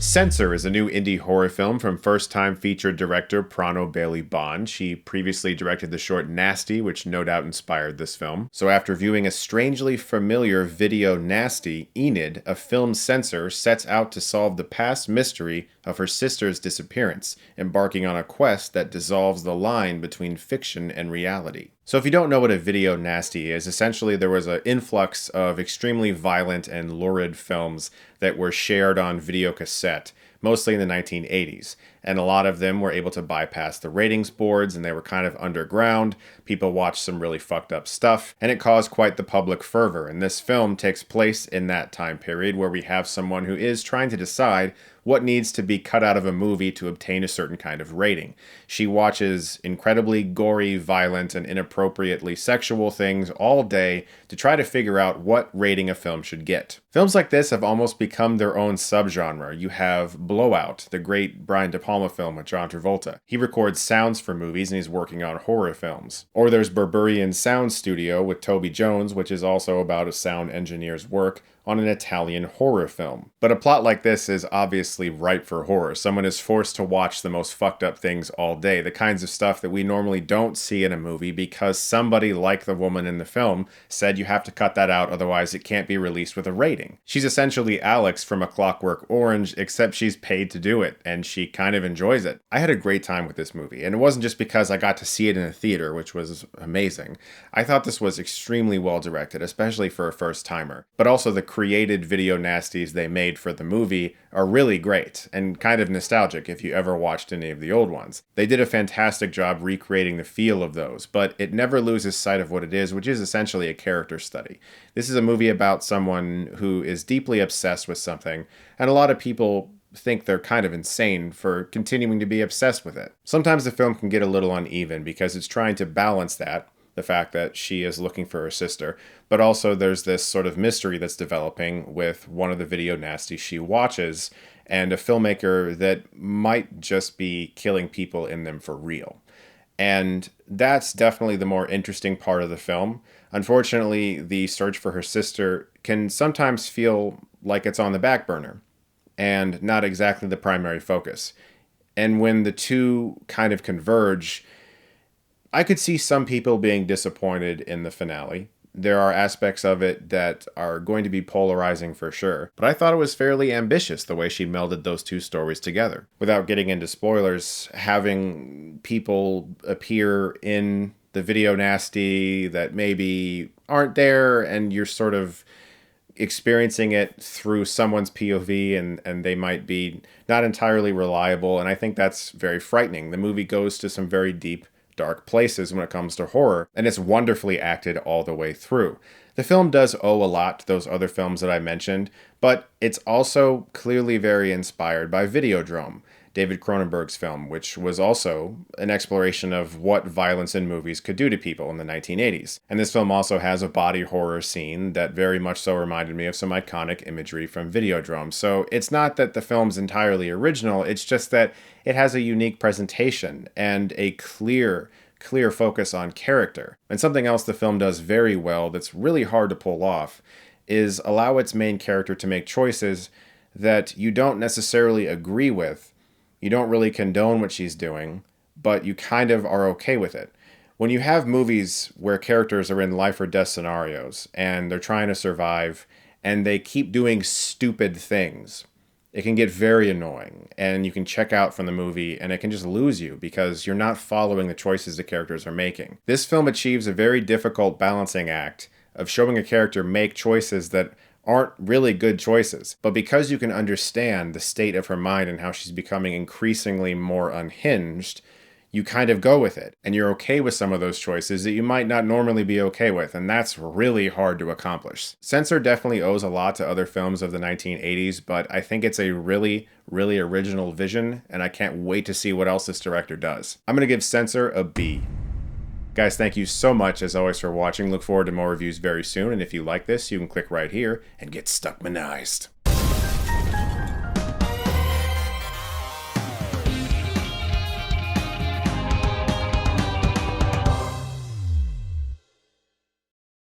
Censor is a new indie horror film from first-time featured director Prano Bond. She previously directed the short Nasty, which no doubt inspired this film. So after viewing a strangely familiar video Nasty, Enid, a film censor, sets out to solve the past mystery of her sister's disappearance, embarking on a quest that dissolves the line between fiction and reality. So if you don't know what a video nasty is, essentially there was an influx of extremely violent and lurid films that were shared on video cassette, mostly in the 1980s. And a lot of them were able to bypass the ratings boards, and they were kind of underground. People watched some really fucked up stuff, and it caused quite the public fervor. And this film takes place in that time period where we have someone who is trying to decide what needs to be cut out of a movie to obtain a certain kind of rating. She watches incredibly gory, violent, and inappropriately sexual things all day to try to figure out what rating a film should get. Films like this have almost become their own subgenre. You have Blowout, the great Brian De Palma film with John Travolta. He records sounds for movies and he's working on horror films. Or there's Berberian Sound Studio with Toby Jones, which is also about a sound engineer's work on an Italian horror film. But a plot like this is obviously ripe for horror. Someone is forced to watch the most fucked up things all day, the kinds of stuff that we normally don't see in a movie because somebody like the woman in the film said you have to cut that out, otherwise it can't be released with a rating. She's essentially Alex from A Clockwork Orange, except she's paid to do it, and she kind of enjoys it. I had a great time with this movie, and it wasn't just because I got to see it in a theater, which was amazing. I thought this was extremely well directed, especially for a first-timer. But also the created video nasties they made for the movie are really great and kind of nostalgic if you ever watched any of the old ones. They did a fantastic job recreating the feel of those, but it never loses sight of what it is, which is essentially a character study. This is a movie about someone who is deeply obsessed with something, and a lot of people think they're kind of insane for continuing to be obsessed with it. Sometimes the film can get a little uneven because it's trying to balance that, the fact that she is looking for her sister, but also there's this sort of mystery that's developing with one of the video nasties she watches and a filmmaker that might just be killing people in them for real. And that's definitely the more interesting part of the film. Unfortunately, the search for her sister can sometimes feel like it's on the back burner and not exactly the primary focus. And when the two kind of converge, I could see some people being disappointed in the finale. There are aspects of it that are going to be polarizing for sure, but I thought it was fairly ambitious the way she melded those two stories together. Without getting into spoilers, having people appear in the video nasty that maybe aren't there and you're sort of experiencing it through someone's POV and they might be not entirely reliable, and I think that's very frightening. The movie goes to some very deep, dark places when it comes to horror, and it's wonderfully acted all the way through. The film does owe a lot to those other films that I mentioned, but it's also clearly very inspired by Videodrome, David Cronenberg's film, which was also an exploration of what violence in movies could do to people in the 1980s. And this film also has a body horror scene that very much so reminded me of some iconic imagery from Videodrome. So it's not that the film's entirely original, it's just that it has a unique presentation and a clear focus on character. And something else the film does very well that's really hard to pull off is allow its main character to make choices that you don't necessarily agree with. You don't really condone what she's doing, but you kind of are okay with it. When you have movies where characters are in life or death scenarios and they're trying to survive and they keep doing stupid things, it can get very annoying and you can check out from the movie and it can just lose you because you're not following the choices the characters are making. This film achieves a very difficult balancing act of showing a character make choices that aren't really good choices. But because you can understand the state of her mind and how she's becoming increasingly more unhinged, you kind of go with it. And you're okay with some of those choices that you might not normally be okay with. And that's really hard to accomplish. Censor definitely owes a lot to other films of the 1980s, but I think it's a really original vision. And I can't wait to see what else this director does. I'm going to give Censor a B. Guys, thank you so much, as always, for watching. Look forward to more reviews very soon, and if you like this, you can click right here and get Stuckmannized.